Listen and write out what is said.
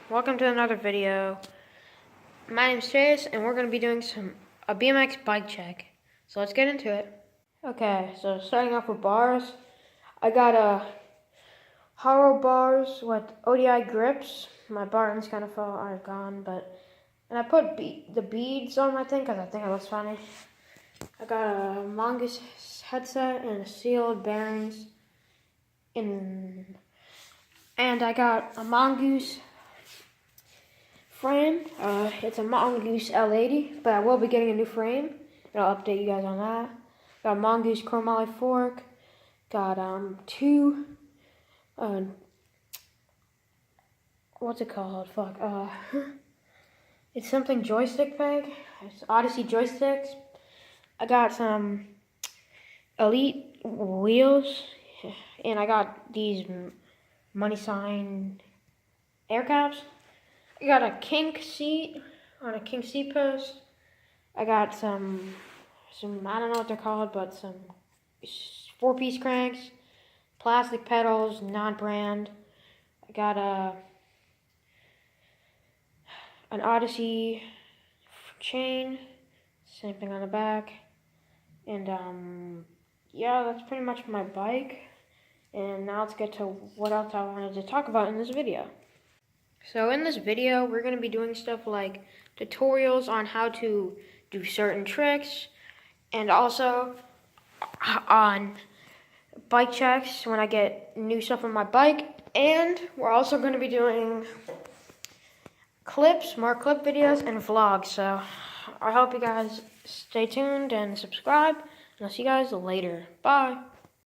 Welcome to another video. My name's Chase, and we're going to be doing a BMX bike check. So let's get into it. Okay, so starting off with bars, I got hollow bars with ODI grips. My buttons kind of are gone, and I put the beads on my thing because I think it looks funny. I got a Mongoose headset and sealed bearings, and I got a Mongoose frame. It's a Mongoose L80, but I will be getting a new frame, and I'll update you guys on that. Got a Mongoose chromoly fork. Got two what's it called? It's something joystick peg. It's Odyssey joysticks. I got some Elite wheels, and I got these money sign air caps. I got a kink seat on a kink seat post. I got some I don't know what they're called, but some 4-piece cranks, plastic pedals, non-brand. I got an Odyssey chain, same thing on the back, and yeah, that's pretty much my bike. And now let's get to what else I wanted to talk about in this video. So in this video, we're going to be doing stuff like tutorials on how to do certain tricks, and also on bike checks when I get new stuff on my bike. And we're also going to be doing clips, more clip videos, and vlogs. So I hope you guys stay tuned and subscribe, and I'll see you guys later. Bye.